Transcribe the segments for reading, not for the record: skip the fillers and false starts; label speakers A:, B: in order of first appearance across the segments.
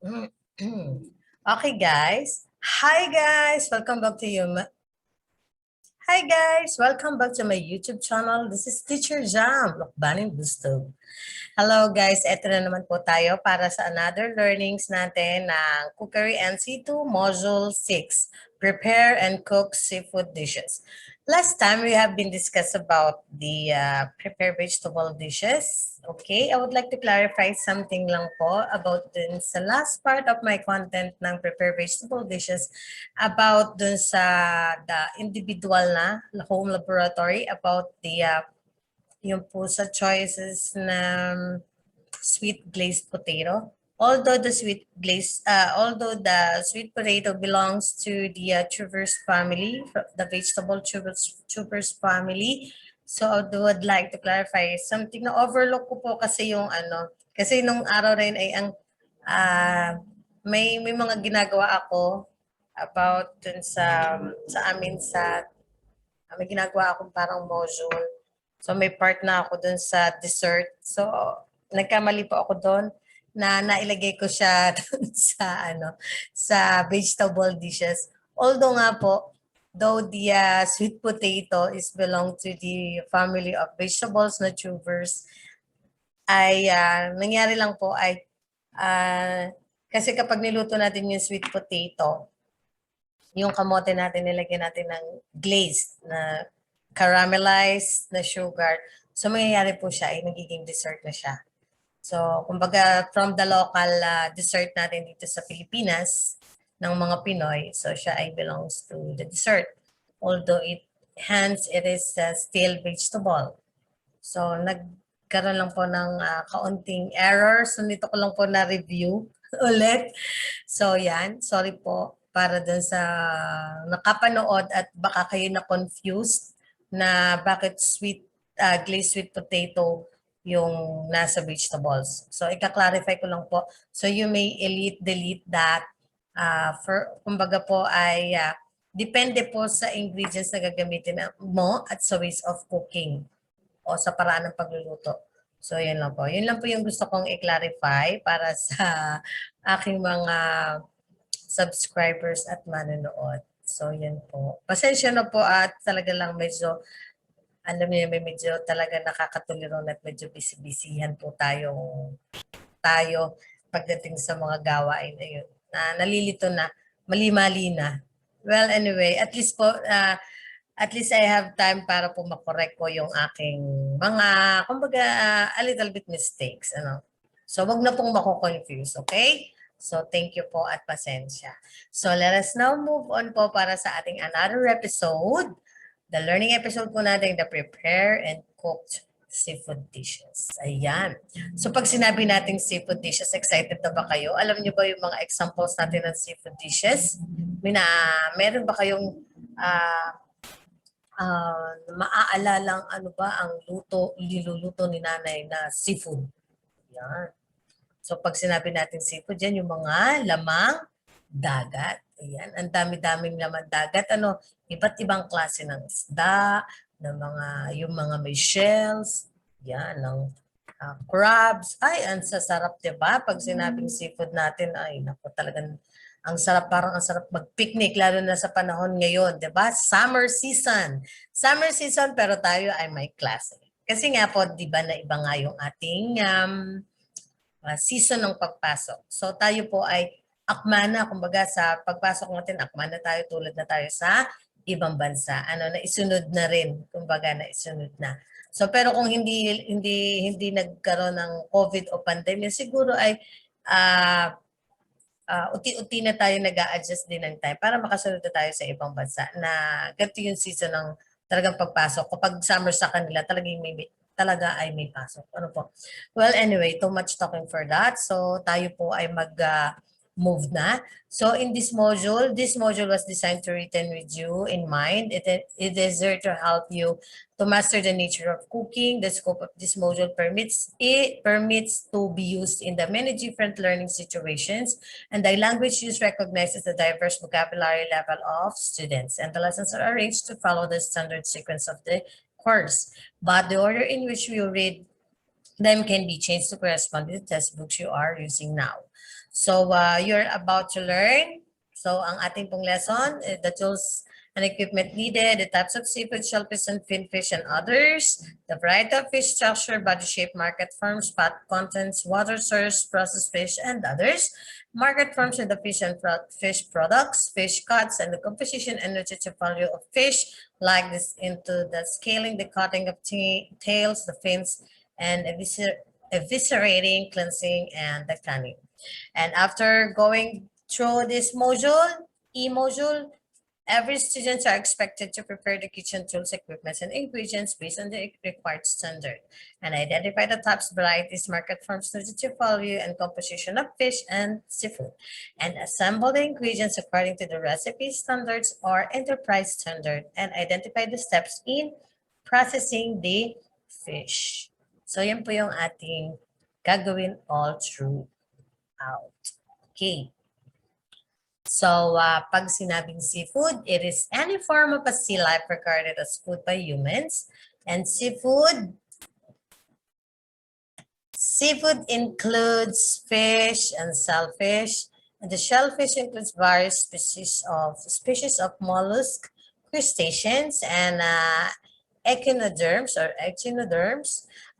A: Okay, guys. Hi, guys. Welcome back to you. Hi, guys. Welcome back to my YouTube channel. This is Teacher Jam, Lokbaning Gusto. Hello, guys. Ito na naman po tayo para sa another learnings natin ng Cookery NC2 Module 6, Prepare and Cook Seafood Dishes. Last time, we have been discussed about the prepare vegetable dishes. Okay, I would like to clarify something lang po about dun sa last part of my content ng prepare vegetable dishes about dun sa the individual na home laboratory about the yung po sa choices na sweet glazed potato. Although although the sweet potato belongs to the tubers family, the vegetable tubers family. So I would like to clarify something na overlook ko po kasi yung kasi nung araw rin ay ang may mga ginagawa ako about dun sa amin sa may ginagawa akong parang module. So may part na ako dun sa dessert. So nagkamali po ako doon na nailagay ko siya dun sa vegetable dishes. Although nga po, though the sweet potato is belong to the family of vegetables na tubers, ay nangyari lang po ay kasi kapag niluto natin yung sweet potato, yung kamote natin, nilagyan natin ng glazed na caramelized na sugar. So, mangyayari po siya ay nagiging dessert na siya. So, kumbaga, from the local dessert natin dito sa Pilipinas, ng mga Pinoy, so siya ay belongs to the dessert. Although hence it is still vegetable. So, nagkaroon lang po ng kaunting error. So, nito ko lang po na-review ulit. So, yan. Sorry po para dun sa nakapanood at baka kayo na-confused na bakit glazed sweet potato yung nasa vegetables. So, ika-clarify ko lang po. So, you may delete that. Kumbaga po ay depende po sa ingredients na gagamitin mo at sa ways of cooking o sa paraan ng pagluluto. So, yun lang po. Yun lang po yung gusto kong i-clarify para sa aking mga subscribers at manonood. So, yan po. Pasensya na po at talaga lang medyo alam niyo, may medyo talaga nakakatuliro at medyo busy-busyhan po tayo pagdating sa mga gawain na yun. Nalilito na, mali-mali na. Well, anyway, at least I have time para po makorek ko yung aking mga, kumbaga, a little bit mistakes. So, wag na pong mako-confuse, okay? So, thank you po at pasensya. So, let us now move on po para sa ating another episode. The learning episode po natin, the prepare and cooked seafood dishes. Ayan. So pag sinabi nating seafood dishes, excited na ba kayo? Alam niyo ba yung mga examples natin ng seafood dishes? Meron ba kayong maaalalang ano ba ang niluluto ni nanay na seafood? Yan. So pag sinabi natin seafood, yan yung mga lamang dagat. Ayan, ang dami-daming laman dagat. Iba't ibang klase ng isda, yung mga may shells, yan, ng crabs. Ay, ang sasarap, diba? Pag sinabing seafood natin, ay, naku, talagang ang sarap, parang ang sarap mag-picnic, lalo na sa panahon ngayon, diba? Summer season. Summer season, pero tayo ay may klase. Kasi nga po, diba, na iba nga yung ating season ng pagpasok. So, tayo po ay akmana, kumbaga sa pagpasok natin, akmana tayo, tulad na tayo sa ibang bansa. Naisunod na rin, kumbaga naisunod na. So pero kung hindi nagkaroon ng COVID o pandemya, siguro ay unti-unti na tayo nag-a-adjust din ng time para makasunod na tayo sa ibang bansa na ganito yung season ng talagang pagpasok. Kapag summer sa kanila, talaga ay may pasok. Ano po? Well, anyway, too much talking for that. So tayo po ay move na. So in this module was designed to retain with you in mind. It is there to help you to master the nature of cooking. The scope of this module permits to be used in the many different learning situations, and the language used recognizes the diverse vocabulary level of students, and the lessons are arranged to follow the standard sequence of the course. But the order in which we read them can be changed to correspond to the textbooks you are using now. So you're about to learn. So ang ating pong lesson, the tools and equipment needed, the types of seafood, shellfish, and finfish, and others, the variety of fish structure, body shape, market forms, fat contents, water source, processed fish, and others, market forms in the fish and fish products, fish cuts, and the composition and nutritive value of fish, like this into the scaling, the cutting of tails, the fins, and eviscerating, cleansing, and the canning. And after going through this module, e-module, every students are expected to prepare the kitchen tools, equipments, and ingredients based on the required standard and identify the types, varieties, market forms, nutritive value, and composition of fish and seafood, and assemble the ingredients according to the recipe standards or enterprise standard, and identify the steps in processing the fish. So yan po yung ating gagawin all through out. Okay. So, pag sinabing seafood, it is any form of a sea life regarded as food by humans. And seafood includes fish and shellfish. And the shellfish includes various species of mollusk, crustaceans, and echinoderms.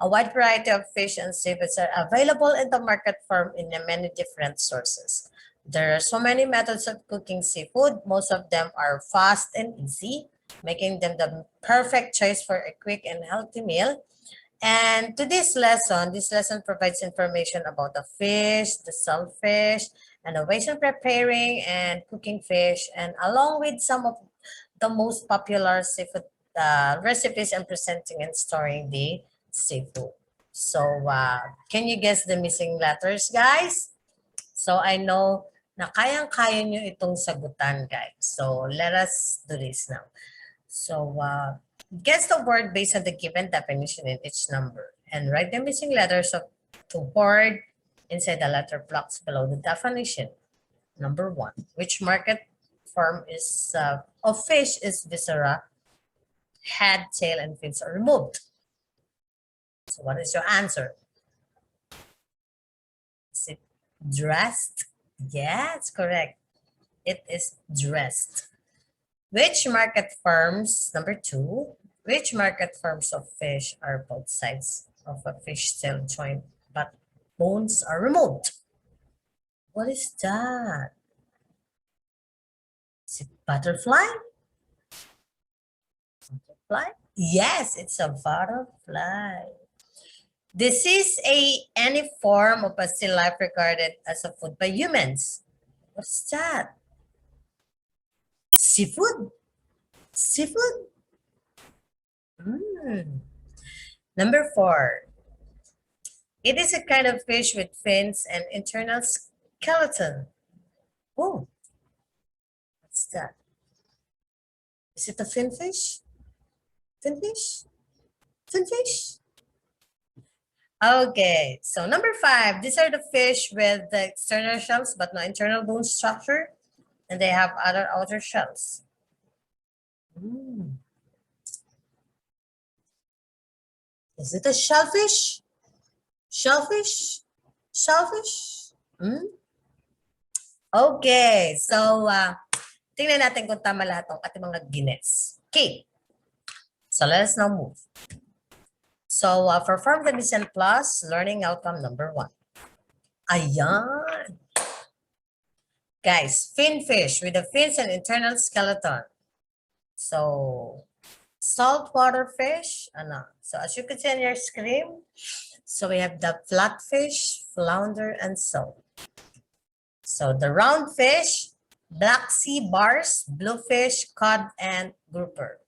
A: A wide variety of fish and seafoods are available in the market from in many different sources. There are so many methods of cooking seafood. Most of them are fast and easy, making them the perfect choice for a quick and healthy meal. And to this lesson provides information about the fish, the shellfish, and the ways of preparing and cooking fish, and along with some of the most popular seafood recipes and presenting and storing the seafood. So, can you guess the missing letters, guys? So, I know na kayang-kaya nyo itong sagutan, guys. So, let us do this now. So, guess the word based on the given definition in each number and write the missing letters of the word inside the letter blocks below the definition. Number 1, which market form is of fish is viscera, head, tail, and fins are removed? So what is your answer? Is it dressed? Yes, correct. It is dressed. Which market forms, number 2, which market forms of fish are both sides of a fish tail joint but bones are removed? What is that? Is it butterfly? Butterfly? Yes, it's a butterfly. This is any form of a sea life regarded as a food by humans. What's that? Seafood? Seafood? Number 4. It is a kind of fish with fins and internal skeleton. Oh, what's that? Is it a finfish? Finfish? Finfish? Okay, so number 5, these are the fish with the external shells but no internal bone structure, and they have other outer shells. Is it a shellfish? Shellfish? Shellfish? Okay, so tingnan natin kung tama lahat ng ating mga gines. Okay, so let us now move. So, perform the mise en place, learning outcome number 1. Ayan. Guys, finfish with the fins and internal skeleton. So, saltwater fish. So, as you can see on your screen, so we have the flatfish, flounder, and sole. So, the round fish, black sea bars, bluefish, cod, and grouper.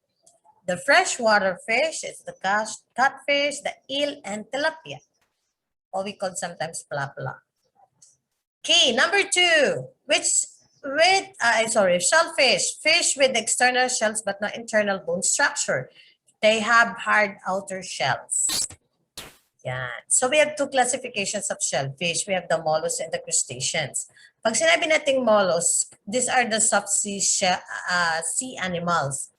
A: The freshwater fish is the catfish, the eel, and tilapia, or we call sometimes plapla. Okay, number 2, shellfish, fish with external shells but not internal bone structure. They have hard outer shells. Yan. So we have 2 classifications of shellfish. We have the mollusks and the crustaceans. Pag sinabi nating mollusks, these are the subsea sea animals.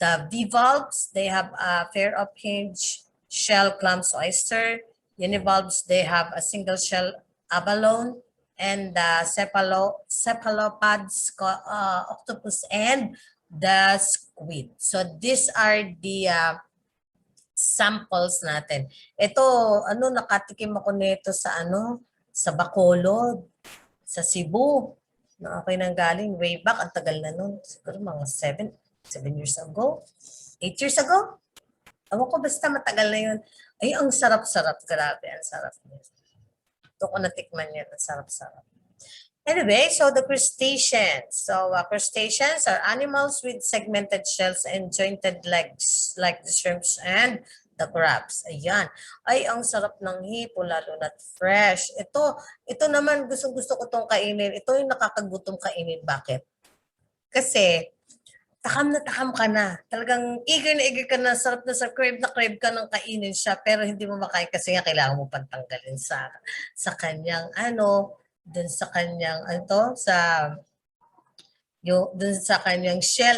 A: The bivalves, they have a pair of hinge shell clams oyster. Univalves, they have a single shell abalone. and the cephalopods, octopus, and the squid. So these are the samples natin. Ito, nakatikim ako nito sa Bacolod, sa Cebu. Na ako'y nanggaling way back, ang tagal na nun. Siguro mga 7 years ago, 8 years ago. Ewan ko, basta matagal na yun. Ay, ang sarap-sarap. Grabe, ang sarap niya. Ito ko natikman yan, ang sarap-sarap. Anyway, so the crustaceans. So crustaceans are animals with segmented shells and jointed legs like the shrimps and the crabs. Ayan. Ay, ang sarap ng hipo, lalo na't fresh. Ito naman, gusto ko itong kainin. Ito yung nakakagutom kainin. Bakit? Kasi, takam ka na. Talagang eager ka na, sarap na crave ka ng kainin siya, pero hindi mo makain kasi nga kailangan mo pantanggalin sa kanyang dun sa kanyang dun sa kanyang shell,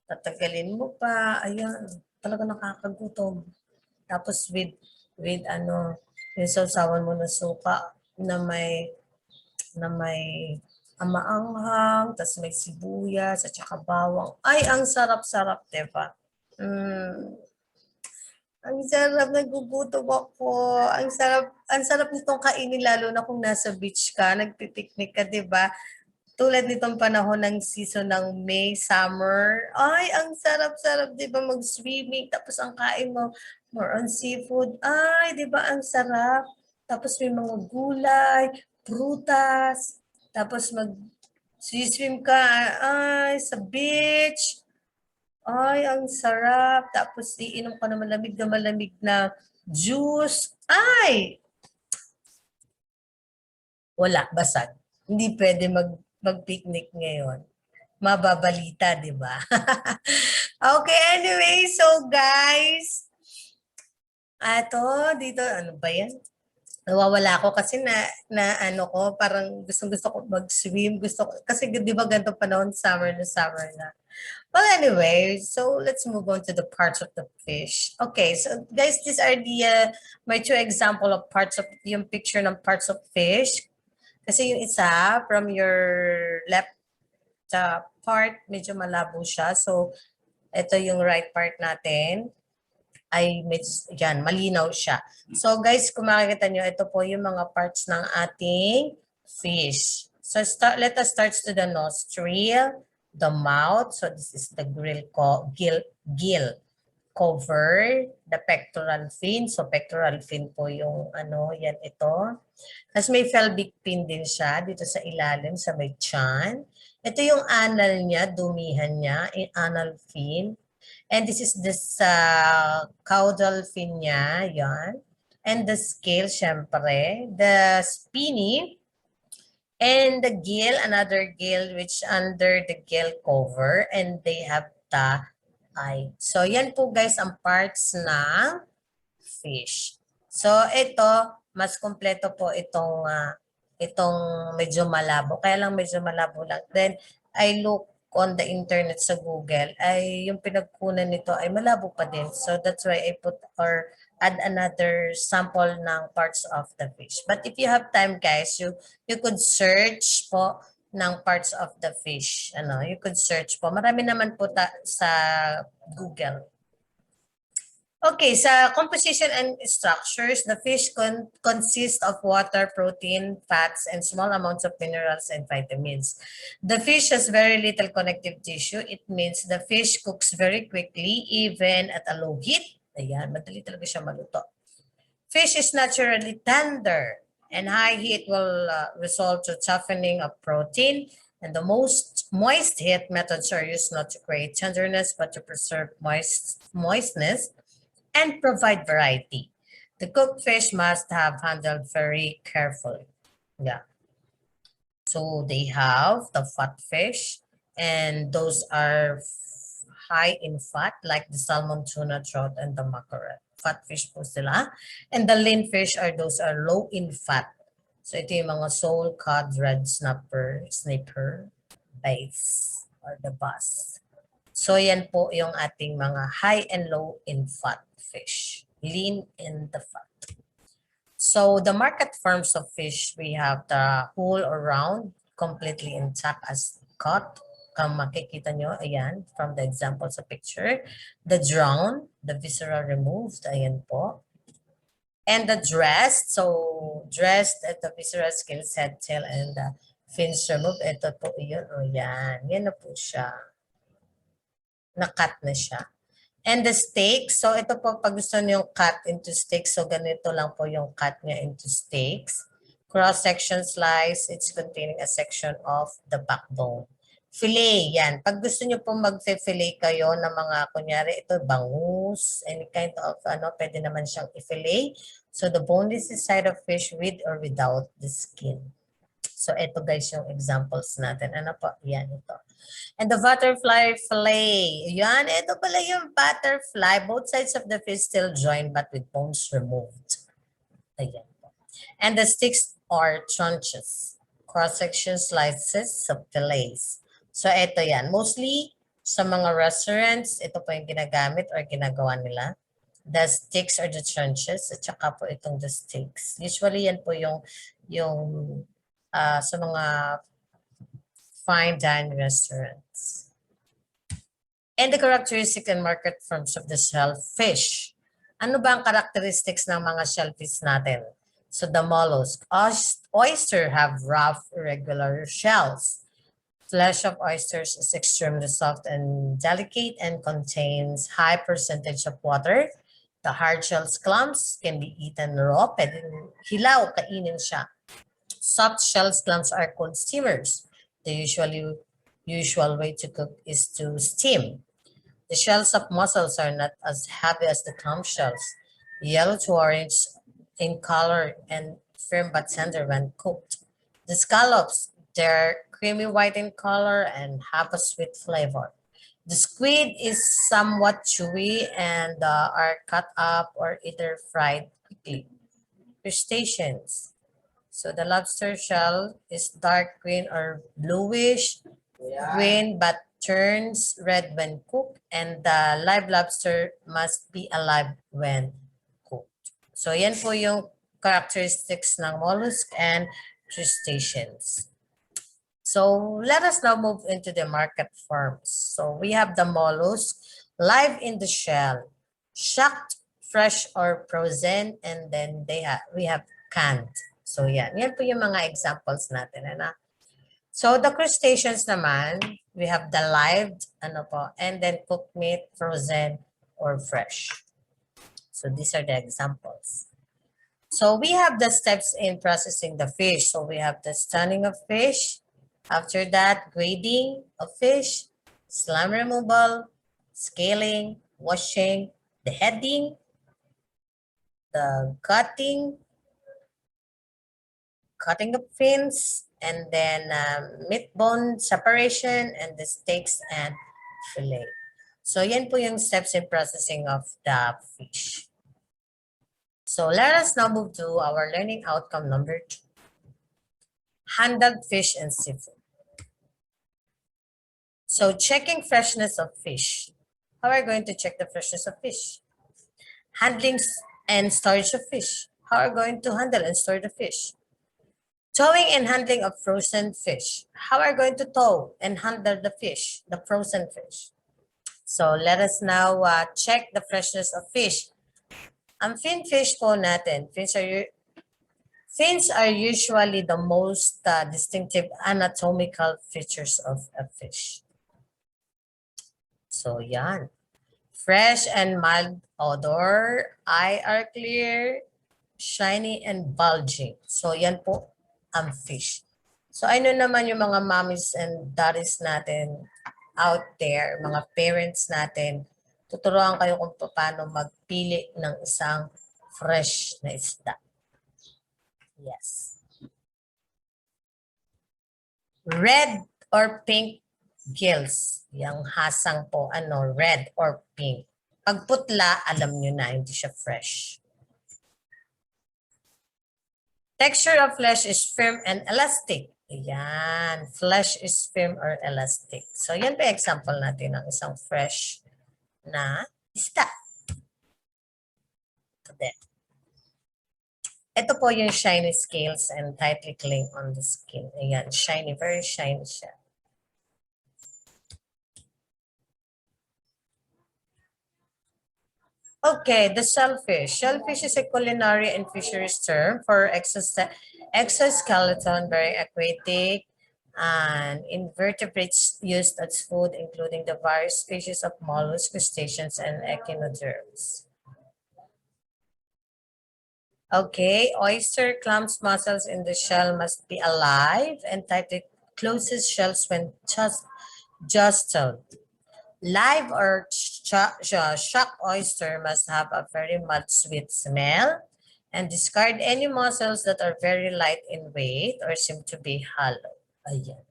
A: tatagalin mo pa, ayan, talaga nakakagutom. Tapos with yung sausawan mo na suka na may maanghang, tapos may sibuyas at saka bawang. Ay, ang sarap-sarap, diba? Ang sarap, nagugutom ako. Ang sarap nitong kainin, lalo na kung nasa beach ka, nagpipiknik ka, diba? Tulad nitong panahon ng season ng May, summer. Ay, ang sarap-sarap, diba? Mag-swimming, tapos ang kain mo, more on seafood. Ay, diba? Ang sarap. Tapos may mga gulay, prutas, tapos mag-swim ka, ay, sa beach. Ay, ang sarap. Tapos iinom ka na malamig na juice. Ay! Wala, basag. Hindi pwede mag-picnic ngayon. Mababalita, di ba? Okay, anyway, so guys, dito, ano ba yan? Nawawala ako kasi parang gusto ko mag-swim. Kasi di ba ganito panahon, summer na. Well, anyway, so let's move on to the parts of the fish. Okay, so guys, these are my two example of parts of, yung picture ng parts of fish. Kasi yung isa, from your left part, medyo malabo siya. So, ito yung right part natin. Ay, yan, malinaw siya. So guys, kung makikita nyo, ito po yung mga parts ng ating fish. So let us start to the nostril, the mouth. So this is the gill cover, the pectoral fin. So pectoral fin po yung yan ito. Tapos may pelvic fin din siya dito sa ilalim, sa may tiyan. Ito yung anal niya, dumihan niya, anal fin. And this is caudal fin niya, yan. And the scale, syempre. The spiny. And the gill, another gill which under the gill cover. And they have the eye. So, yan po guys ang parts ng fish. So, ito, mas kompleto po itong medyo malabo. Kaya lang medyo malabo lang. Then, I look on the internet sa Google, ay yung pinagkunan nito ay malabo pa din. So, that's why I put or add another sample ng parts of the fish. But if you have time, guys, you could search po ng parts of the fish. You could search po. Marami naman po sa Google. Okay, sa composition and structures, the fish consists of water, protein, fats, and small amounts of minerals and vitamins. The fish has very little connective tissue. It means the fish cooks very quickly, even at a low heat. Ayan, madali talaga siya maluto. Fish is naturally tender, and high heat will result to toughening of protein. And the most moist heat methods are used not to create tenderness, but to preserve moistness and provide variety. The cooked fish must have handled very carefully. Yeah. So they have the fat fish, and those are high in fat, like the salmon, tuna, trout, and the mackerel. Fat fish po sila. And the lean fish those are low in fat. So ito yung mga sole, cod, red snapper, bass, or the bass. So yan po yung ating mga high and low in fat fish. Lean in the fat. So the market forms of fish, we have the whole or round, completely intact as cut. Kung makikita nyo, ayan, from the example sa picture. The drowned, the viscera removed, ayan po. And the dressed, so dressed at the viscera, scales, head, tail, and the fins removed. Ito po yun, o yan. Yan na po siya. Na-cut na siya. And the steaks, so ito po pag gusto niyo cut into steaks, so ganito lang po yung cut niya into steaks. Cross-section slice, it's containing a section of the backbone. Fillet, yan. Pag gusto niyo po mag-fillet kayo ng mga, kunyari ito, bangus, any kind of, pwede naman siyang i-fillet. So the boneless side of fish with or without the skin. So ito guys yung examples natin. Ano po? Yan ito. And the butterfly fillet. Yan, ito pala yung butterfly. Both sides of the fish still joined but with bones removed. Ayan po. And the sticks are tranches. Cross-section slices of fillets. So ito yan. Mostly sa mga restaurants, ito po yung ginagamit or ginagawa nila. The sticks are the tranches at saka po itong the sticks. Usually yan po yung sa mga fine dining restaurants. And the characteristic and market forms of the shellfish. Ano ba ang characteristics ng mga shellfish natin? So the mollusk. Oyster have rough, irregular shells. Flesh of oysters is extremely soft and delicate and contains high percentage of water. The hard shells clams can be eaten raw. Pwedeng hilaw, kainin siya. Soft shells clams are called steamers. The usual way to cook is to steam. The shells of mussels are not as heavy as the clam shells, yellow to orange in color and firm but tender when cooked. The scallops, they're creamy white in color and have a sweet flavor. The squid is somewhat chewy and are cut up or either fried quickly. Crustaceans. So the lobster shell is dark green or bluish green but turns red when cooked, and the live lobster must be alive when cooked. So yan po yung characteristics ng mollusk and crustaceans. So let us now move into the market forms. So we have the mollusk, live in the shell, shucked, fresh or frozen, and then we have canned. So yan po yung mga examples natin. So the crustaceans naman, we have the live, and then cooked meat, frozen, or fresh. So these are the examples. So we have the steps in processing the fish. So we have the stunning of fish. After that, grading of fish, slime removal, scaling, washing, the heading, the cutting of fins, and then meat bone separation, and the steaks and fillet. So yan po yung steps in processing of the fish. So let us now move to our learning outcome number 2. Handled fish and seafood. So checking freshness of fish. How are we going to check the freshness of fish? Handling and storage of fish. How are we going to handle and store the fish? Towing and handling of frozen fish. How are we going to tow and handle the fish, the frozen fish? So let us now check the freshness of fish. Ang fin fish po natin, fins are usually the most distinctive anatomical features of a fish. So yan. Fresh and mild odor, eye are clear, shiny and bulging. So yan po ang fish. So ano naman yung mga mommies and daddies natin out there, mga parents natin, tuturuan kayo kung paano magpili ng isang fresh na isda. Yes. Red or pink gills. Yung hasang po, red or pink. Pag putla, alam nyo na, hindi siya fresh. Texture of flesh is firm and elastic. Ayan, flesh is firm or elastic. So yan pa example natin ng isang fresh na isda. Ito po yung shiny scales and tightly cling on the skin. Ayan, shiny, very shiny siya. Okay, the shellfish. Shellfish is a culinary and fisheries term for exoskeleton, very aquatic, and invertebrates used as food, including the various species of mollusks, crustaceans, and echinoderms. Okay, oyster clams mussels in the shell must be alive and tightly closes shells when just jostled. Live or shock oyster must have a very mild sweet smell and discard any mussels that are very light in weight or seem to be hollow. Ayan.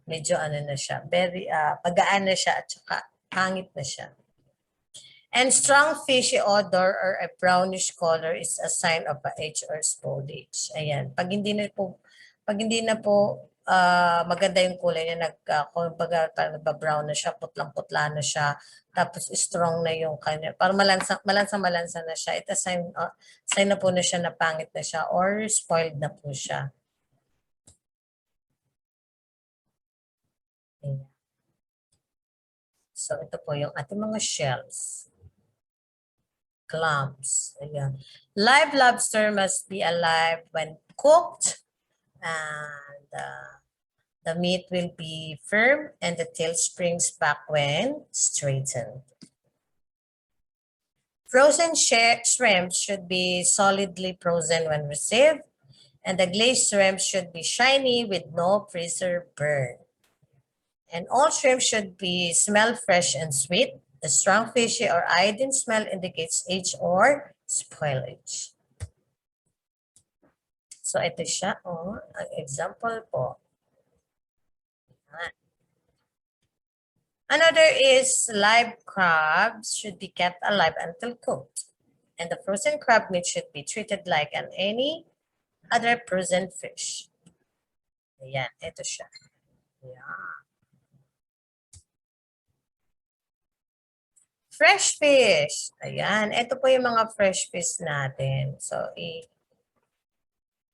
A: Medyo ano na siya, very pagaan na siya at saka pangit na siya. And strong fishy odor or a brownish color is a sign of age or spoiled age. Ayan. Pag hindi na po maganda yung kulay niya, kumbaga parang nagba-brown na siya, putlang-putla na siya, tapos strong na yung kanya, parang malansa na siya. Ito sign na po na siya na pangit na siya or spoiled na po siya. Ayan. So ito po yung ating mga shells. Clams. Ayan. Live lobster must be alive when cooked, and the meat will be firm and the tail springs back when straightened. Frozen shrimp should be solidly frozen when received, and the glazed shrimp should be shiny with no freezer burn. And all shrimp should be smell fresh and sweet. The strong fishy or iodine smell indicates age or spoilage. So ito siya, ang example po. Another is live crabs should be kept alive until cooked. And the frozen crab meat should be treated like any other frozen fish. Ayan, ito siya. Ayan. Fresh fish. Ayan, ito po yung mga fresh fish natin. So,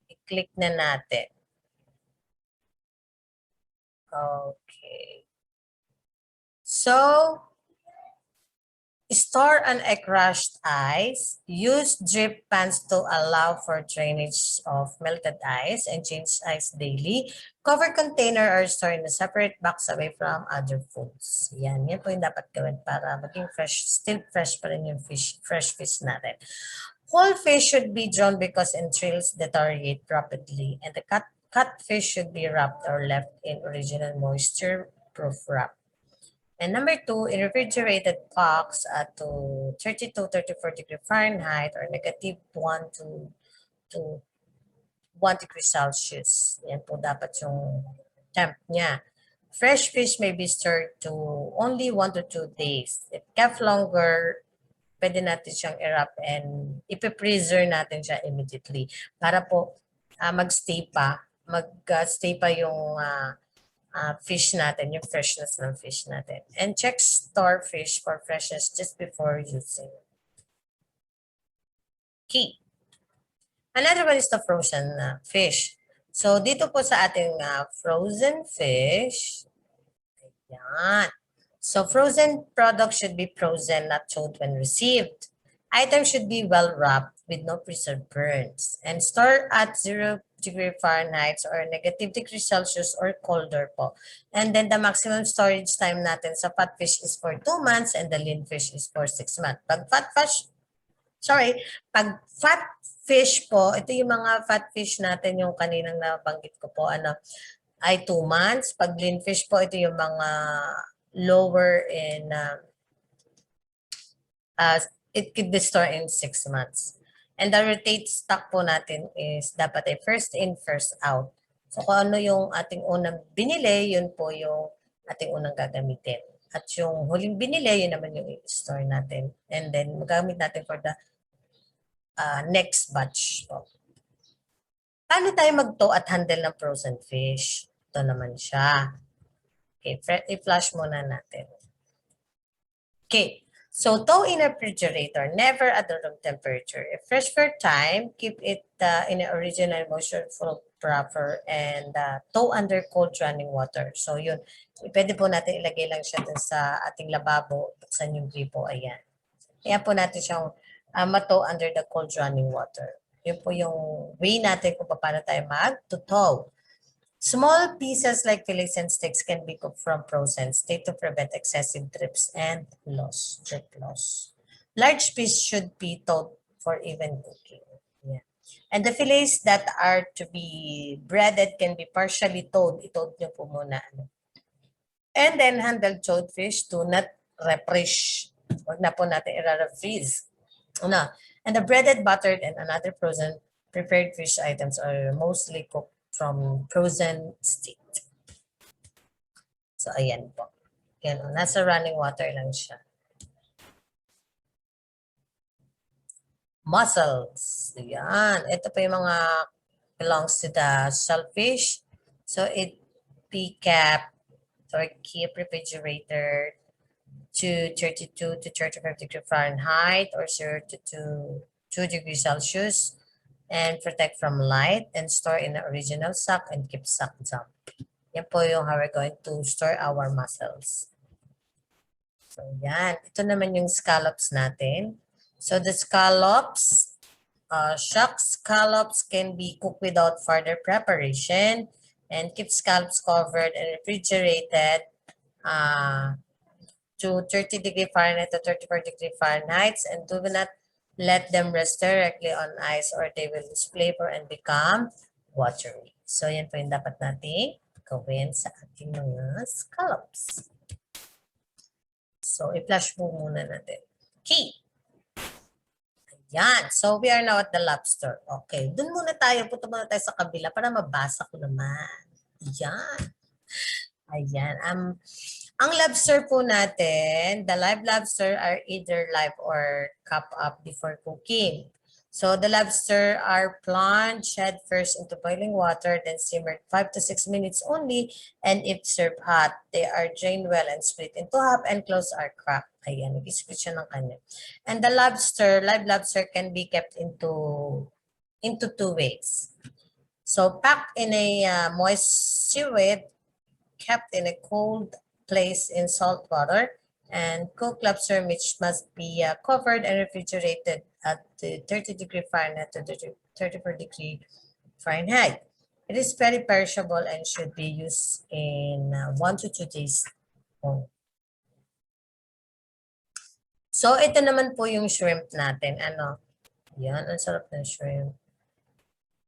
A: i-click na natin. Okay. So, store on a crushed ice. Use drip pans to allow for drainage of melted ice and change ice daily. Cover container or store in a separate box away from other foods. Yan po yung dapat gawin para maging fresh, still fresh pa rin yung fresh fish natin. Whole fish should be drawn because entrails deteriorate rapidly, and the cut fish should be wrapped or left in original moisture-proof wrap. And number 2, in refrigerated box to 32, 34 degree Fahrenheit or negative 1 to 1 degree Celsius. Yan po dapat yung temp niya. Fresh fish may be stored to only 1 to 2 days. If kept longer, pwede natin siyang i-wrap and ipipreserve natin siya immediately para po mag-stay pa yung fish natin, yung freshness ng fish natin. And check store fish for freshness just before using. Key. Another one is the frozen fish. So, dito po sa ating frozen fish, ayan. So, frozen products should be frozen, not chilled when received. Items should be well wrapped with no preserved burns and store at 0 degree Fahrenheit or negative degree Celsius or colder po. And then the maximum storage time natin sa fat fish is for 2 months and the lean fish is for 6 months. Pag fat fish po, ito yung mga fat fish natin, yung kaninang nabanggit ko po, ay 2 months. Pag lean fish po, ito yung mga lower in, it could be stored in 6 months. And the rotate stock po natin is dapat ay first in, first out. So kung ano yung ating unang binili, yun po yung ating unang gagamitin. At yung huling binili, yun naman yung i-store natin. And then magamit natin for the next batch po. Paano tayo mag-tow at handle ng frozen fish? Ito naman siya. Okay, i-flash muna natin. Okay. So thaw in a refrigerator, never at the room temperature. If fresh for time, keep it in an original moisture-full proper and thaw under cold running water. So yun, pwede po natin ilagay lang siya dun sa ating lababo, buksan yung gripo, ayan. Kaya po natin siyang mato under the cold running water. Yun po yung way natin kung paano tayo mag-thaw. Small pieces like fillets and sticks can be cooked from frozen state to prevent excessive drips and drip loss. Large piece should be thawed for even cooking. Yeah. And the fillets that are to be breaded can be partially thawed. Ithawed nyo po muna. And then handled thawed fish do not refresh. Huwag na po natin i-refreeze. And the breaded, buttered, and another frozen prepared fish items are mostly cooked from frozen state. So, ayan po. Yan, nasa running water lang siya. Mussels. Ayan. Ito po yung mga belongs to the shellfish. So, it be kept or keep refrigerator to 32 to 35 degree Fahrenheit or 0 to 2 degrees Celsius and protect from light and store in the original sack and keep sack damp. Yan po yung how we're going to store our mussels. So yan, ito naman yung scallops natin. So the scallops, shuck scallops can be cooked without further preparation and keep scallops covered and refrigerated to 30 degree Fahrenheit to 34 degree Fahrenheit and do not let them rest directly on ice or they will lose flavor and become watery. So, yan po yung dapat natin gawin sa ating mga scallops. So, i-flash po muna natin. Okay. Ayan. So, we are now at the lobster. Okay. Dun muna tayo. Punta muna tayo sa kabila para mabasa ko naman. Ayan. Ayan. Ang lobster po natin, the live lobster are either live or cut up before cooking. So the lobster are plunged head first into boiling water, then simmered 5 to 6 minutes only, and if served hot, they are drained well and split into half and close are cracked. Ayan, nag-split siya ng kanya. And the lobster, live lobster can be kept into 2 ways. So packed in a moist seaweed, kept in a cold place in salt water, and cooked lobster which must be covered and refrigerated at 30 degree Fahrenheit to 34 degree Fahrenheit. It is very perishable and should be used in 1 to 2 days. So, ito naman po yung shrimp natin. Ano? Yan, ang sarap ng shrimp.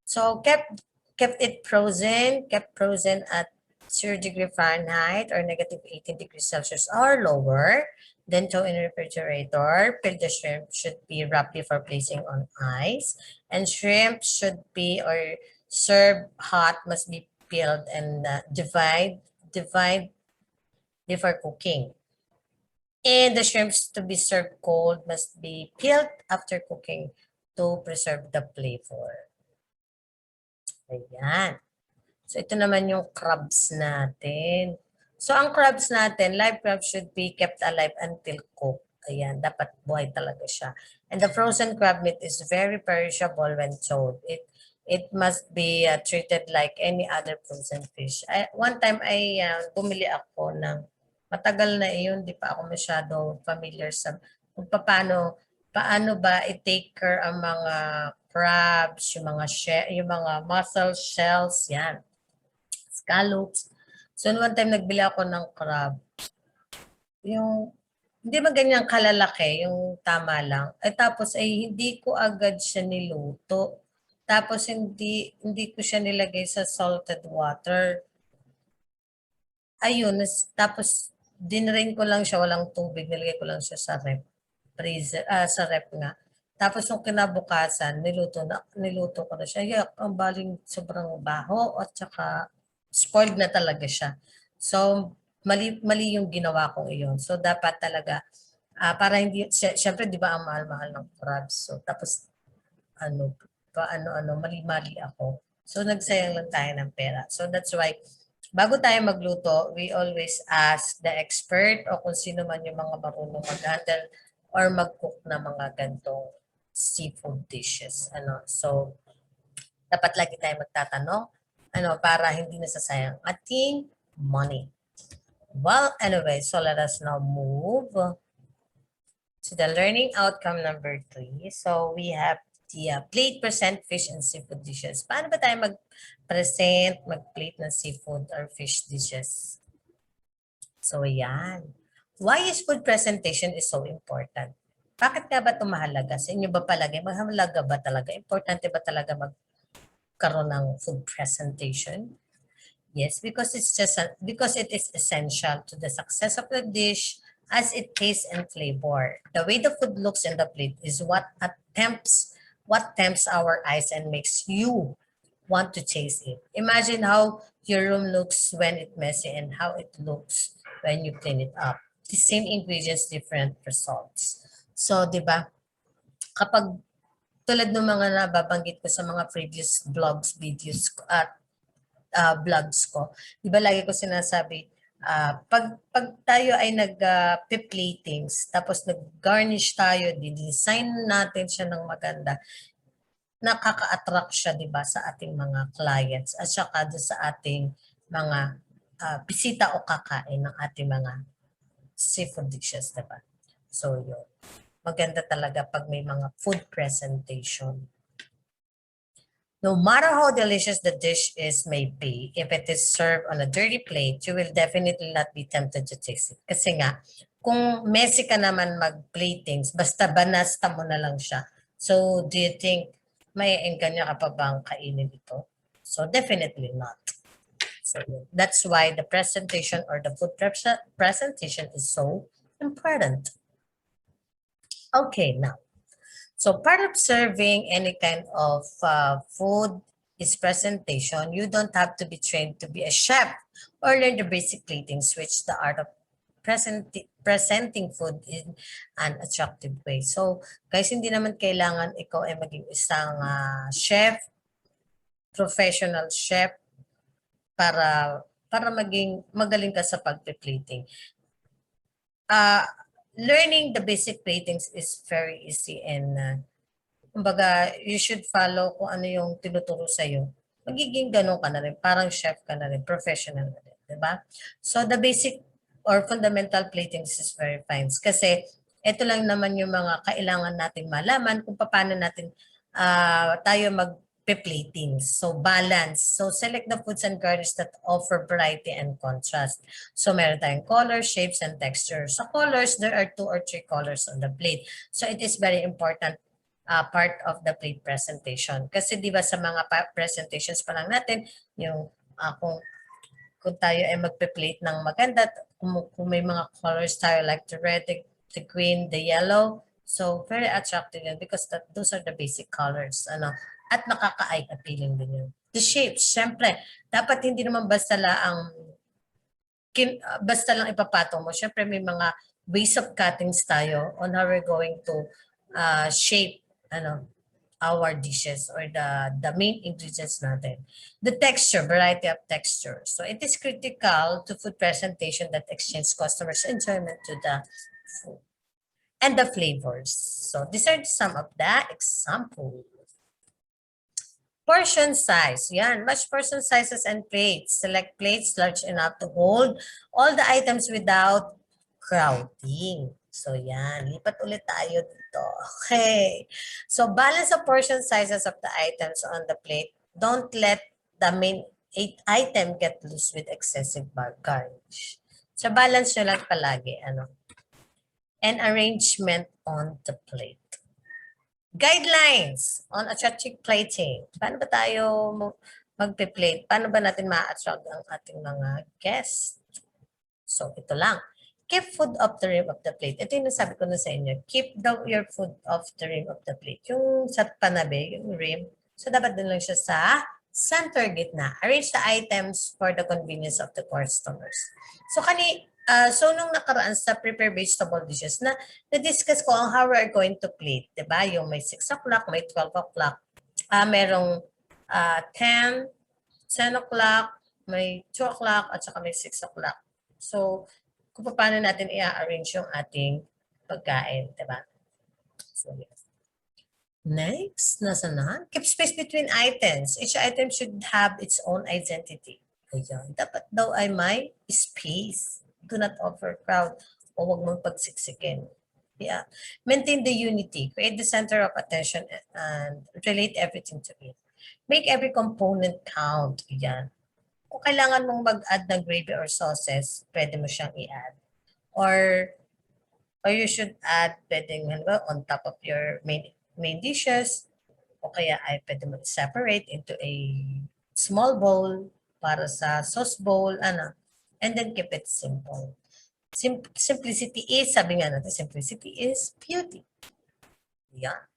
A: So, kept it frozen, at 0 degree Fahrenheit or negative 18 degrees Celsius or lower. Then throw in refrigerator. Peel the shrimp should be wrapped before placing on ice. And shrimp should be or served hot, must be peeled and divide before cooking. And the shrimps to be served cold must be peeled after cooking to preserve the flavor. Ayan. So, ito naman yung crabs natin. So, ang crabs natin, live crabs should be kept alive until cooked. Ayan, dapat buhay talaga siya. And the frozen crab meat is very perishable when thawed. It must be treated like any other frozen fish. One time ay bumili ako ng matagal na iyon, di pa ako masyado familiar sa kung paano ba i-take care ang mga crabs, yung mga mussel shells, yan. Scallops. So, one time nagbili ako ng crab. Yung, hindi ba ganyan kalalaki, yung tama lang. Tapos ay hindi ko agad siya niluto. Tapos hindi ko siya nilagay sa salted water. Ayun, tapos dinrain ko lang siya, walang tubig, nilagay ko lang siya sa rep. Sa rep nga. Tapos yung kinabukasan, niluto ko na siya. Yak, ang baling sobrang baho at saka spoiled na talaga siya. So, mali yung ginawa kong iyon. So, dapat talaga, para hindi, syempre, di ba ang mahal-mahal ng crabs. So, tapos, mali-mali ako. So, nagsayang lang tayo ng pera. So, that's why, bago tayo magluto, we always ask the expert o kung sino man yung mga marunong mag-handle or mag-cook na mga gantong seafood dishes. So, dapat lagi tayo magtatanong para hindi nasasayang ating money. Well, anyway, so let us now move to the learning outcome number 3. So we have the plate, present, fish, and seafood dishes. Paano ba tayo mag-present, mag-plate ng seafood or fish dishes? So yan. Why is food presentation is so important? Bakit nga ba ito mahalaga? Sa inyo ba palagi? Mahalaga ba talaga? Importante ba talaga magkaroon ng food presentation? Yes, because because it is essential to the success of the dish as it tastes and flavor. The way the food looks in the plate is what tempts our eyes and makes you want to taste it. Imagine how your room looks when it's messy and how it looks when you clean it up. The same ingredients, different results. So, di ba, kapag tulad ng mga nababanggit ko sa mga previous vlogs, videos at vlogs ko, di ba lagi ko sinasabi, pag tayo ay nag-platings, tapos nag-garnish tayo, di-design natin siya ng maganda, nakaka-attract siya, di ba, sa ating mga clients at saka sa ating mga bisita o kakain ng ating mga seafood dishes, di ba? So, yun. Maganda talaga pag may mga food presentation. No matter how delicious the dish may be, if it is served on a dirty plate, you will definitely not be tempted to taste it. Kasi nga, kung messy ka naman mag-platings, basta banasta mo na lang siya. So, do you think may engganyo ka pa bang kainin ito? So, definitely not. So, that's why the presentation or the food presentation is so important. Okay, now. So part of serving any kind of food is presentation. You don't have to be trained to be a chef or learn the basic plating, switch the art of presenting food in an attractive way. So guys, hindi naman kailangan ikaw ay maging isang chef, professional chef, para maging magaling ka sa pagpe-plating. Learning the basic platings is very easy and kumbaga, you should follow kung ano yung tinuturo sa'yo. Magiging ganun ka na rin, parang chef ka na rin, professional na rin, di ba? So the basic or fundamental platings is very fine. Kasi ito lang naman yung mga kailangan natin malaman kung paano natin tayo mag-plating. So balance. So select the foods and garnish that offer variety and contrast. So meron tayong colors, shapes, and textures. Sa colors, there are 2 or 3 colors on the plate. So it is very important part of the plate presentation. Kasi di ba sa mga presentations pa lang natin, yung kung tayo ay magpe-plate ng maganda, kung may mga colors tayo like the red, the green, the yellow, so very attractive yun because those are the basic colors. At nakaka-eye appealing din yun. The shapes, syempre, dapat hindi naman basta lang ipapatong mo. Syempre may mga ways of cuttings tayo on how we're going to shape our dishes or the main ingredients natin. The texture, variety of texture. So it is critical to food presentation that exchange customers' enjoyment to the food and the flavors. So these are some of the examples. Portion size. Yan, match portion sizes and plates. Select plates large enough to hold all the items without crowding. So yan, lipat ulit tayo dito. Okay. So balance the portion sizes of the items on the plate. Don't let the main item get loose with excessive garnish. So balance nyo lang palagi. And arrangement on the plate. Guidelines on attractive plating. Paano ba tayo magpe-plate? Paano ba natin ma-attract ang ating mga guests? So ito lang. Keep food off the rim of the plate. Ito yung nasabi ko na sa inyo. Keep your food off the rim of the plate. Yung sa panabi, yung rim. So dapat din lang siya sa center gitna. Arrange the items for the convenience of the customers. So nung nakaraan sa prepare vegetable dishes na-discuss ko ang how we are going to plate. Diba? Yung may 6 o'clock, may 12 o'clock. Merong 10 o'clock, may 2 o'clock, at saka may 6 o'clock. So, kung paano natin i-arrange yung ating pagkain, diba? So, yes. Next, nasa na? Keep space between items. Each item should have its own identity. Ayan. Dapat daw ay may space. Do not overcrowd o huwag mong pagsiksikin. Yeah. Maintain the unity. Create the center of attention and relate everything to it. Make every component count. Ayan. Kung kailangan mong mag-add ng gravy or sauces, pwede mo siyang i-add. Or you should add, pwedeng on top of your main dishes, o kaya ay pwede mo separate into a small bowl para sa sauce bowl, and then keep it simple. Simplicity is, sabi nga natin, simplicity is beauty. Yeah.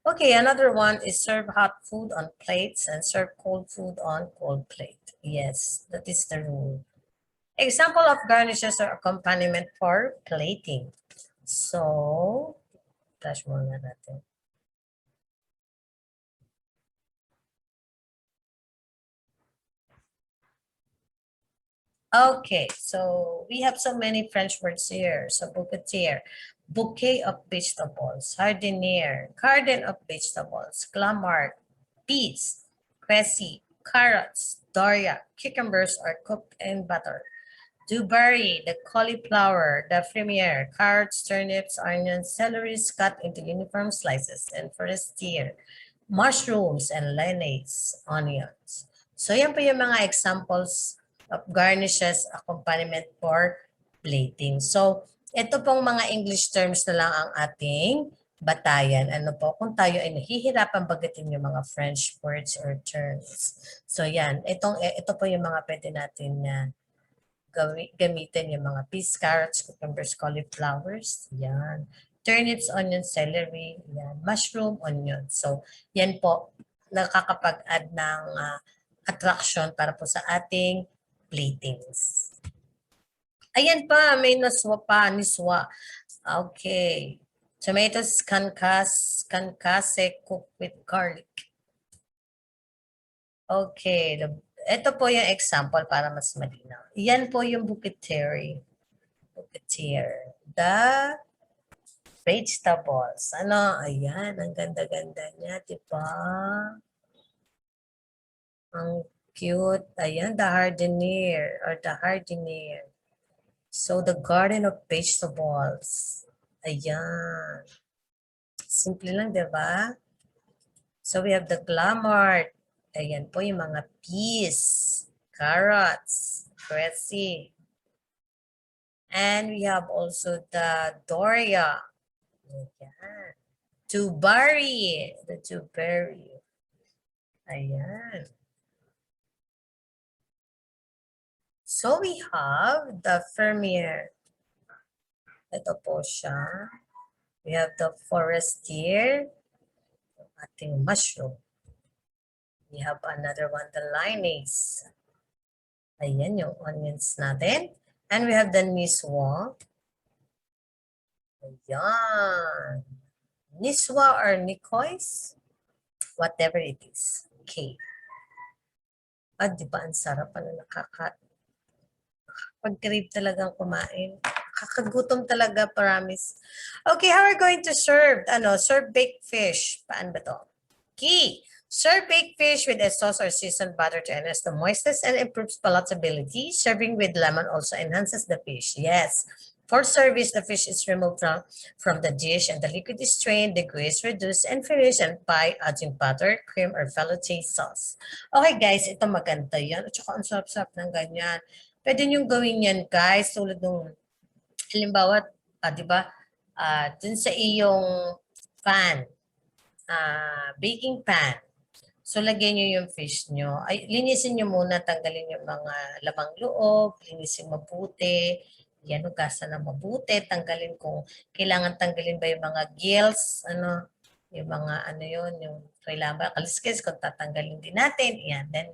A: Okay, another one is serve hot food on plates and serve cold food on cold plate. Yes, that is the rule. Example of garnishes or accompaniment for plating. So, flash muna natin. Okay, so we have so many French words here. So, bouquet of vegetables, jardiniere, garden of vegetables, clamart, peas, cressy, carrots, doria, cucumbers are cooked in butter. Dewberry, the cauliflower, the premier, carrots, turnips, onions, celeries cut into uniform slices, and forestier, mushrooms, and lettuce, onions. So yan po yung mga examples of garnishes, accompaniment for plating. So ito pong mga English terms na lang ang ating batayan. Ano po, kung tayo ay nahihirapan bagatin yung mga French words or terms. So yan, ito po yung mga pwede natin na gamitin yung mga peas, carrots, cucumbers, cauliflowers. Yan. Turnips, onions, celery. Yan. Mushroom, onion. So, yan po, nakakapag-add ng attraction para po sa ating platings. Ayan pa, may naswa pa, niswa. Okay. Tomatoes, kankase cooked with garlic. Okay, ito po yung example para mas malinaw. Yan po yung buketeer. The vegetables. Ayan, ang ganda-ganda niya, di ba? Ang cute. Ayan, the jardiniere. So, the garden of vegetables. Ayan. Simple lang, di ba? So, we have the clamart. Ayan po yung mga peas, carrots, cressy. And we have also the doria. Ayan. Dewberry. The dewberry. Ayan. So we have the fermier. Ito po siya. We have the forestier. Ating mushroom. We have another one, the linace. Ayan yung onions natin. And we have the niswa. Ayan. Niswa or nikois. Whatever it is. Okay. Di ba ang sarap? Pag-crave talagang kumain. Kakagutom talaga, promise. Okay, how are we going to serve? Serve baked fish. Paano ba to? Key. Serve baked fish with a sauce or seasoned butter to enhance the moistness and improves palatability. Serving with lemon also enhances the fish. Yes. For service, the fish is removed from the dish and the liquid is strained, the grease reduced, and finished by adding butter, cream, or velouté sauce. Okay guys, ito maganda yan. At saka ang sarap-sarap ng ganyan. Pwede nyo gawin yan guys, tulad nung, halimbawa, di ba, dun sa iyong pan, baking pan. So, lagyan nyo yung fish nyo. Linisin nyo muna, tanggalin yung mga lamang loob, linisin mabuti. Yan, hugasan na mabuti. Tanggalin kung kailangan tanggalin ba yung mga gills, yung mga yung kailangan ba, kaliskis, kung tatanggalin din natin. Yan, then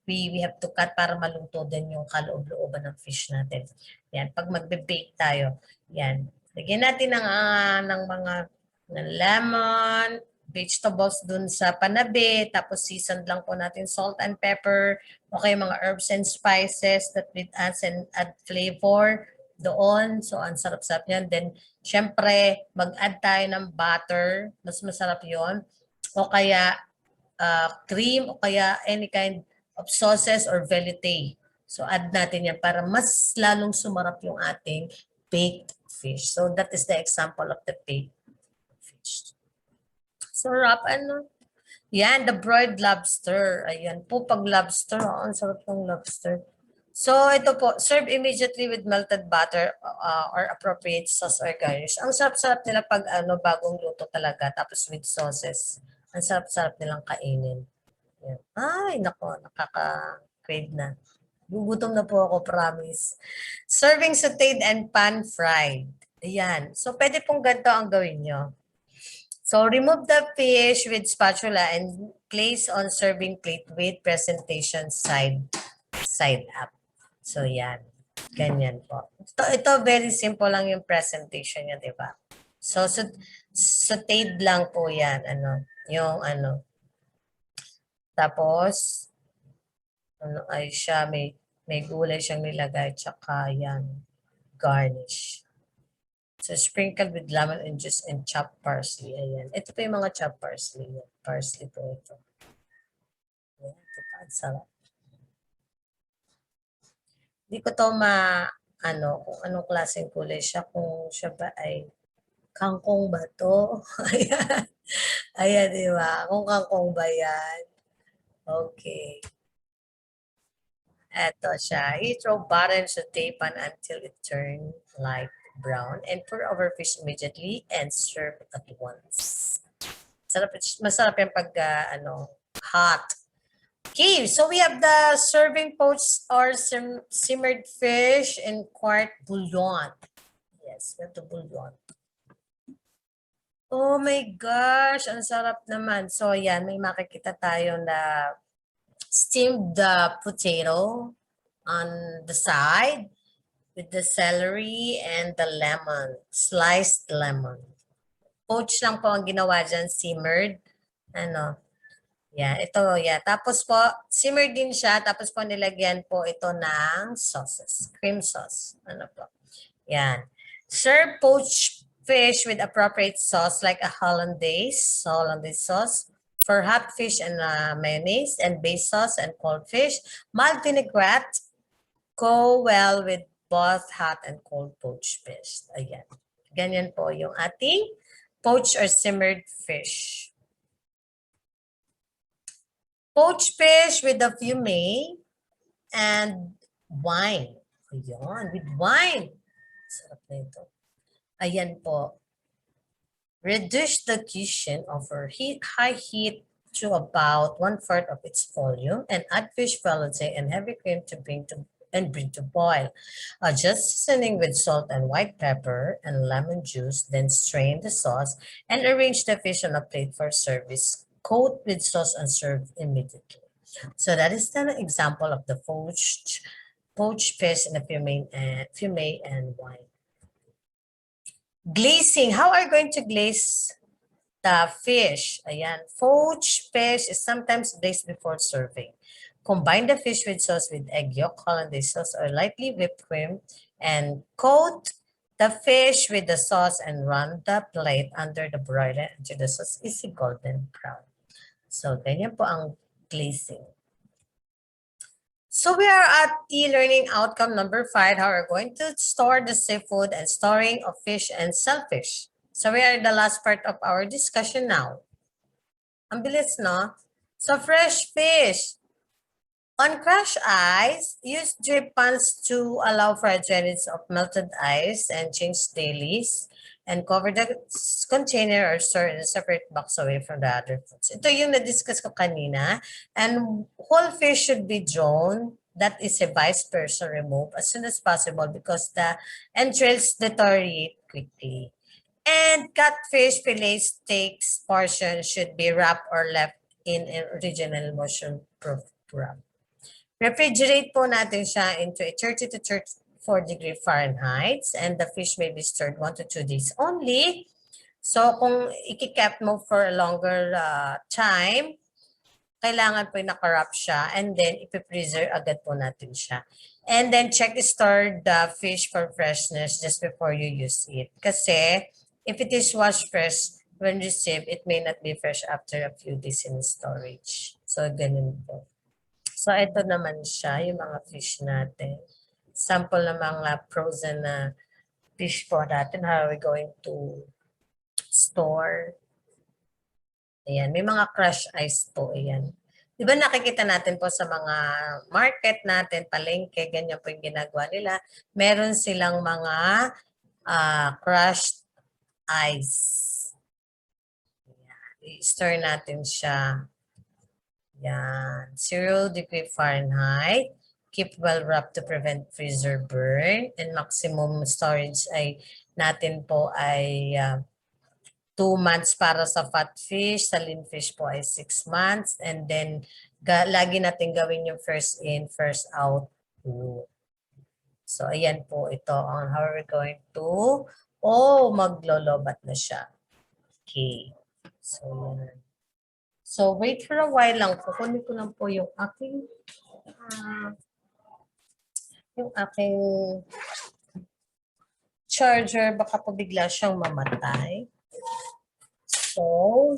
A: we have to cut para maluto din yung kaloob-looban ng fish natin. Yan, pag magbe-bake tayo, yan. Lagyan natin ng mga lemon, vegetables dun sa panabi, tapos seasoned lang po natin salt and pepper, okay, mga herbs and spices that with us and add flavor. doon. So, ang sarap-sarap yan. Then, syempre, mag-add tayo ng butter. Mas masarap yon. O kaya, cream, o kaya any kind of sauces or velouté. So, add natin yan para mas lalong sumarap yung ating baked fish. So, that is the example of the baked fish. Sarap, ano? Yan, the broiled lobster. Ayan po, pag lobster, ang sarap ng lobster. So, ito po, serve immediately with melted butter or appropriate sauce or garnish. Ang sarap-sarap nila pag bagong luto talaga, tapos with sauces. Ang sarap-sarap nilang kainin. Yan. Ay, nako, nakaka-crave na. Gugutom na po ako, promise. Serving sauteed and pan-fried. Ayan. So, pwede pong ganito ang gawin nyo. So, remove the fish with spatula and place on serving plate with presentation side up. So, yan. Ganyan po. Ito very simple lang yung presentation niya, di ba? So, sauteed lang po yan. Tapos, ay siya, may gulay siyang nilagay, tsaka yan, garnish. So, sprinkled with lemon and juice and chopped parsley. Ayan. Ito po yung mga chopped parsley. Parsley po ito. Ayan, ito pa. Ang sarap. Hindi ko to kung anong klaseng kulay siya. Kung siya ba ay kangkong ba to? Ayan. Ayan, di ba? Kung kangkong ba yan. Okay. Ito siya. Throw butter and saute pan until it turns light brown and pour over fish immediately and serve at once. Masarap yung pag hot. Okay, so we have the serving poached or simmered fish in quart bouillon. Yes, we have the bouillon. Oh my gosh, ang sarap naman. So yan, may makikita tayo na steamed potato on the side with the celery and the lemon, sliced lemon. Poached lang po ang ginawa dyan, simmered. Tapos po, simmered din siya. Tapos po nilagyan po ito ng sauces, cream sauce. Yan. Serve poached fish with appropriate sauce like a hollandaise sauce for hot fish and mayonnaise and base sauce and cold fish. Mild vinaigrette go well with both hot and cold poached fish. Ayan. Ganyan po yung ating poached or simmered fish. Poached fish with a fumet and wine. Ayan, with wine. Sarap na ito. Ayan po. Reduce the cushion over high heat to about 1/4 of its volume and add fish velouté and heavy cream to bring to boil. Adjust seasoning with salt and white pepper and lemon juice, then strain the sauce and arrange the fish on a plate for service. Coat with sauce and serve immediately. So that is an example of the poached fish in a fumet and wine. Glazing. How are you going to glaze the fish? Ayan. Poached fish is sometimes glazed before serving. Combine the fish with sauce with egg yolk, hollandaise sauce, or lightly whipped cream, and coat the fish with the sauce and run the plate under the broiler until the sauce is golden brown. So, ganyan po ang glazing. So we are at e-learning outcome number 5, how we're going to store the seafood and storing of fish and shellfish. So we are in the last part of our discussion now. Ang bilis, no? So fresh fish. On crushed ice, use drip pans to allow for a drainage of melted ice and change daily and cover the container or store in a separate box away from the other foods. Ito yung na-discuss ko kanina. And whole fish should be drawn. That is a vice versa removed as soon as possible because the entrails deteriorate quickly. And catfish fillet steaks portion should be wrapped or left in an original motion-proof wrap. Refrigerate po natin siya into a 30 to 34 degree Fahrenheit and the fish may be stored 1 to 2 days only. So kung i-keep mo for a longer time, kailangan po naka-wrap siya and then ipipreserve agad po natin siya. And then check store the fish for freshness just before you use it. Kasi if it is washed fresh when received, it may not be fresh after a few days in storage. So, ganun po. So, ito naman siya, yung mga fish natin. Sample ng mga frozen na fish po natin. How are we going to store? Ayan, may mga crush ice po. Ayan. Di ba nakikita natin po sa mga market natin, palengke, ganyan po yung ginagawa nila. Meron silang mga crushed ice. Ayan. I-store natin siya. Yan. 0 degree Fahrenheit. Keep well wrapped to prevent freezer burn. And maximum storage ay natin po ay 2 months para sa fat fish. Sa lean fish po ay 6 months. And then, lagi natin gawin yung first in, first out rule. So, ayan po ito on how we're going to, maglolobat na siya. Okay. So, yan. So, wait for a while lang. Kukunin ko lang po yung aking charger. Baka po bigla siyang mamatay. So,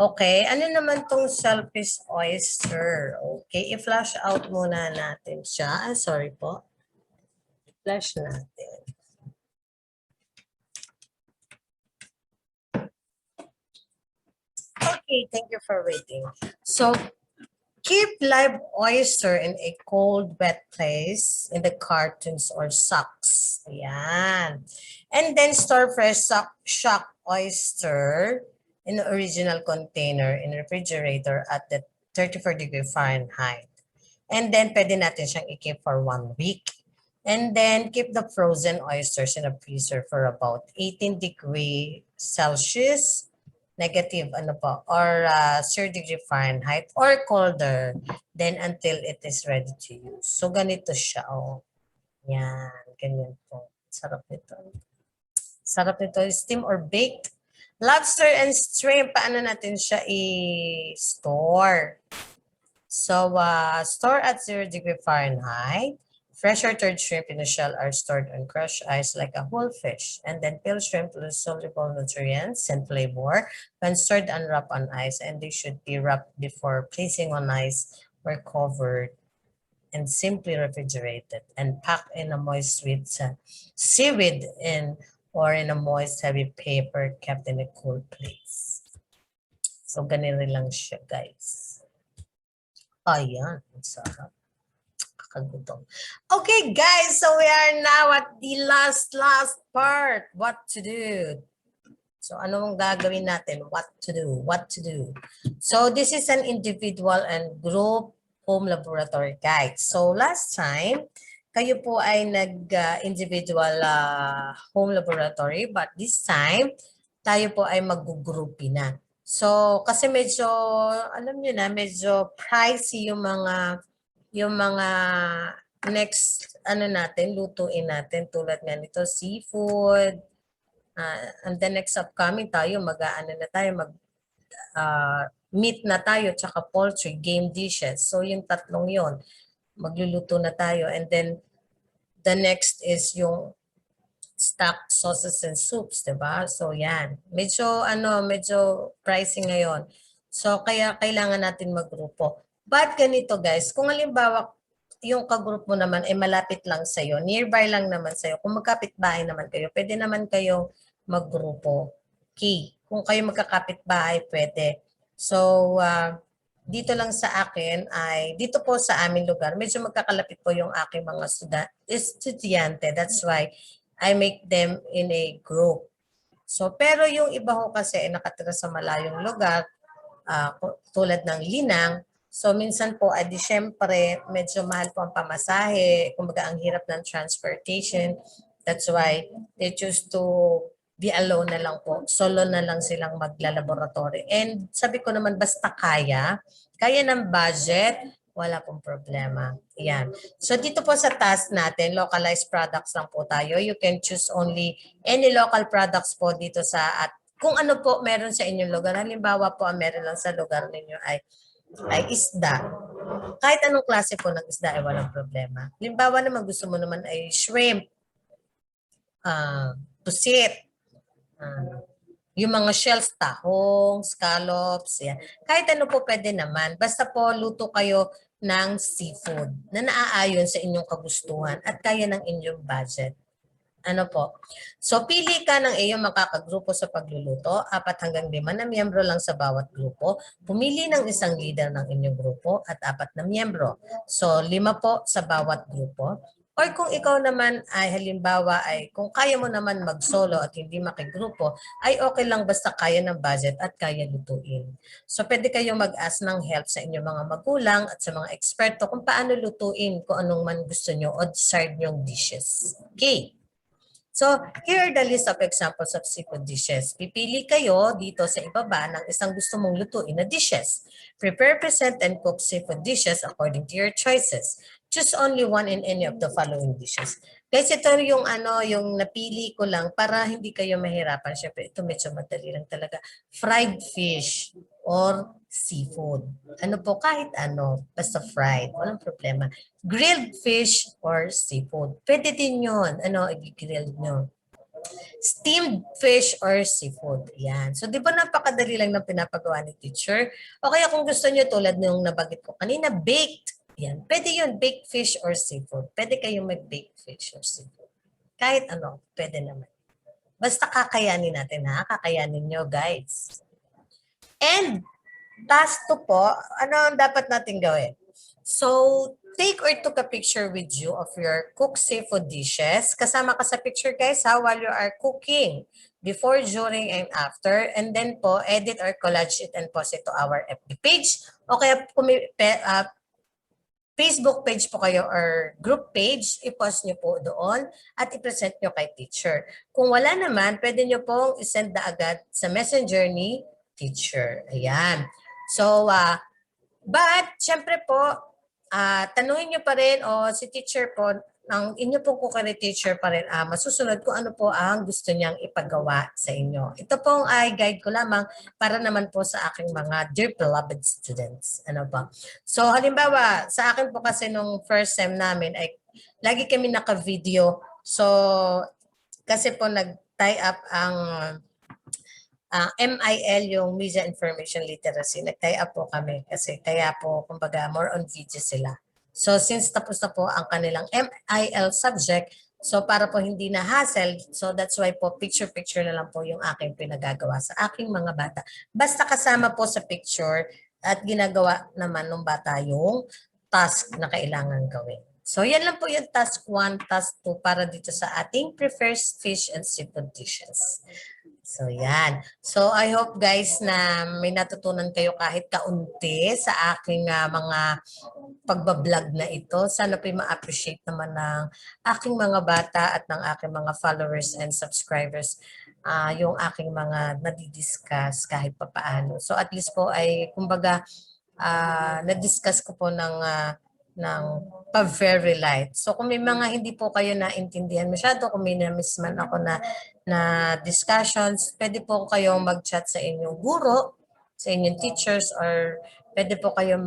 A: okay. Ano naman tong shellfish oyster? Okay. I-flash out muna natin siya. Sorry po. I-flash natin. Okay, thank you for waiting. So, keep live oyster in a cold, wet place in the cartons or sacks. Ayan. And then store fresh shock oyster in the original container in refrigerator at the 34 degree Fahrenheit. And then, pwede natin siyang i-keep for 1 week. And then, keep the frozen oysters in a freezer for about 18 degree Celsius, negative or 0 degree Fahrenheit or colder then until it is ready to use. So, ganito siya. Yan. Ganyan po. Sarap nito. Sarap nito. Steam or baked. Lobster and shrimp, paano natin siya i-store? So, store at 0 degree Fahrenheit. Fresh or third shrimp in a shell are stored on crushed ice like a whole fish. And then peel shrimp lose soluble nutrients and flavor when stored unwrapped on ice. And they should be wrapped before placing on ice or covered and simply refrigerated and packed in a moist seaweed or in a moist heavy paper kept in a cool place. So, ganito lang siya, guys. Ayan, ang sarap. Kakagutong. Okay, guys, so we are now at the last part. What to do? So, ano mong gagawin natin? What to do? So, this is an individual and group home laboratory guide. So, last time, kayo po ay nag-individual home laboratory, but this time, tayo po ay mag-groupie na. So, kasi medyo, alam nyo na, medyo pricey yung mga next, lutuin natin. Tulad nga nito, seafood. And the next upcoming tayo, meat na tayo, tsaka poultry, game dishes. So, yung tatlong yon magluluto na tayo. And then, the next is yung stock sauces and soups, diba? So, yan. Medyo pricing ngayon. So, kaya kailangan natin maggrupo. But ganito, guys, kung halimbawa, yung kagroup mo naman ay malapit lang sa'yo, nearby lang naman sa'yo, kung magkapit-bahay naman kayo, pwede naman kayong maggrupo. Okay. Kung kayo magkakapit-bahay, pwede. So, dito lang sa akin ay, dito po sa aming lugar, medyo magkakalapit po yung aking mga estudyante. That's why I make them in a group. So, pero yung iba ho kasi ay nakatira sa malayong lugar, tulad ng Linang. So, minsan po, syempre, medyo mahal po ang pamasahe. Kumbaga, ang hirap ng transportation. That's why they choose to be alone na lang po. Solo na lang silang maglalaboratory. And sabi ko naman, basta kaya ng budget, wala pong problema. Yan. So dito po sa task natin, localized products lang po tayo. You can choose only any local products po dito sa, at kung ano po meron sa inyong lugar. Halimbawa po, ang meron lang sa lugar ninyo ay ay isda. Kahit anong klase po ng isda ay walang problema. Halimbawa naman gusto mo naman ay shrimp, pusit, yung mga shells, tahong, scallops, yan. Kahit ano po pwede naman. Basta po luto kayo ng seafood na naaayon sa inyong kagustuhan at kaya ng inyong budget. Ano po? So, pili ka ng iyong makakagrupo sa pagluluto, 4 hanggang 5 na miyembro lang sa bawat grupo. Pumili ng isang leader ng inyong grupo at 4 na miyembro. So, 5 po sa bawat grupo. Or kung ikaw naman ay halimbawa ay kung kaya mo naman mag-solo at hindi makigrupo, ay okay lang basta kaya ng budget at kaya lutuin. So, pwede kayong mag-ask ng help sa inyong mga magulang at sa mga eksperto kung paano lutuin kung anong man gusto nyo o desired nyong dishes. Okay. So, here are the list of examples of seafood dishes. Pipili kayo dito sa ibaba ng isang gusto mong lutuin na dishes. Prepare, present, and cook seafood dishes according to your choices. Choose only one in any of the following dishes. Guys, ito yung napili ko lang para hindi kayo mahirapan. Siyempre, ito medyo madali lang talaga. Fried fish or seafood. Ano po, kahit ano, basta fried, walang problema. Grilled fish or seafood. Pwede din yun. I-grill nyo. Steamed fish or seafood. Yan. So, di ba napakadali lang ng pinapagawa ni teacher? O kaya kung gusto nyo tulad nung nabagit ko kanina, baked. Yan. Pwede yun, baked fish or seafood. Pwede kayong mag-baked fish or seafood. Kahit ano, pwede naman. Basta kakayanin natin ha. Kakayanin nyo, guys. And task 2 po, ano ang dapat natin gawin? So, take or took a picture with you of your cooked seafood dishes. Kasama ka sa picture guys ha, while you are cooking. Before, during, and after. And then po, edit or collage it and post it to our FB page. O kaya Facebook page po kayo or group page, i-post nyo po doon at i-present nyo kay teacher. Kung wala naman, pwede nyo pong isend na agad sa messenger ni teacher. Ayan. So, but, syempre po, tanungin nyo pa rin o si teacher po, ang inyo pong cookery teacher pa rin, masusunod kung ano po ang gusto niyang ipagawa sa inyo. Ito pong ay guide ko lamang para naman po sa aking mga dear beloved students. Ano ba? So, halimbawa, sa akin po kasi nung first sem namin ay lagi kami naka-video. So, kasi po nag-tie up ang MIL, yung Media Information Literacy, nag-tie up po kami kasi kaya po, kumbaga, more on video sila. So since tapos na po ang kanilang MIL subject, so para po hindi na hassle, so that's why po picture-picture na lang po yung aking pinagagawa sa aking mga bata. Basta kasama po sa picture at ginagawa naman ng bata yung task na kailangan gawin. So yan lang po yung task 1, task 2 para dito sa ating preferred fish and seafood dishes. So yan. So I hope guys na may natutunan kayo kahit kaunti sa aking mga pagbablog na ito. Sana po ma-appreciate naman ng aking mga bata at ng aking mga followers and subscribers yung aking mga nadidiscuss kahit papaano. So at least po ay kumbaga na-discuss ko po ng pa-very light. So kung may mga hindi po kayo naintindihan masyado, kung may na-miss man ako na discussions, pwede po kayong mag-chat sa inyong guro, sa inyong teachers, or pwede po kayong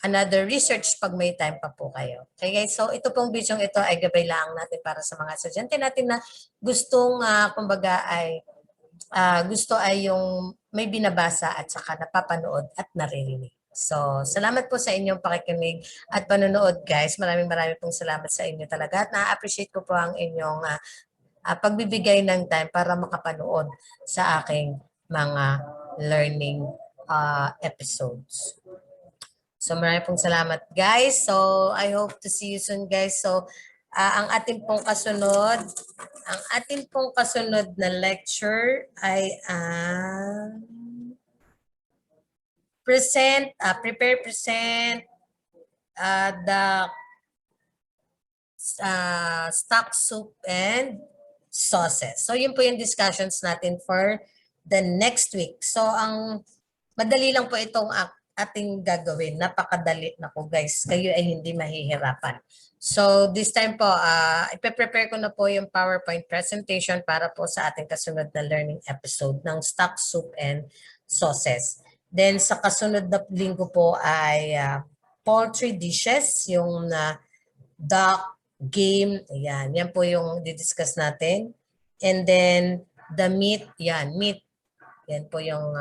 A: another research pag may time pa po kayo. Okay guys, so ito pong video ito ay gabay lang natin para sa mga estudyante natin na gustong, kumbaga ay, gusto ay yung may binabasa at saka napapanood at naririnig. So, salamat po sa inyong pakikinig at panonood guys. Maraming pong salamat sa inyo talaga at na-appreciate ko po ang inyong pagbibigay ng time para makapanood sa aking mga learning episodes. So maraming pong salamat guys. So I hope to see you soon guys. So ang ating pong kasunod na lecture ay prepare, present the stock soup and sauces. So yun po yung discussions natin for the next week. So ang madali lang po itong ating gagawin. Napakadali na po guys. Kayo ay hindi mahihirapan. So this time po, ipe-prepare ko na po yung PowerPoint presentation para po sa ating kasunod na learning episode ng stock soup and sauces. Then sa kasunod na linggo po ay poultry dishes, yung duck, game, ayan. Yan po yung didiscuss natin. And then the meat, yan, meat. Yan po yung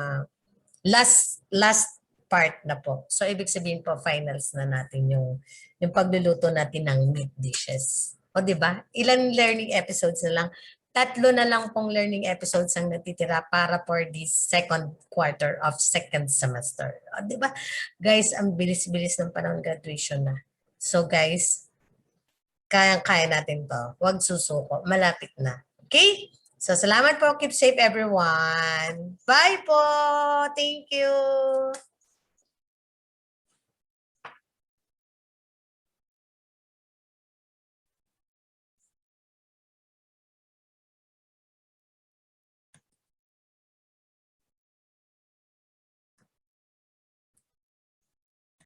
A: last part na po. So ibig sabihin po finals na natin yung pagluluto natin ng meat dishes. O di ba? Ilan learning episodes na lang? 3 na lang pong learning episodes ang natitira para for the second quarter of second semester. O di ba? Guys, ang bilis-bilis ng panahon graduation na. So guys, kayang-kaya natin to. Huwag susuko. Malapit na. Okay? So, salamat po. Keep safe, everyone. Bye po. Thank you.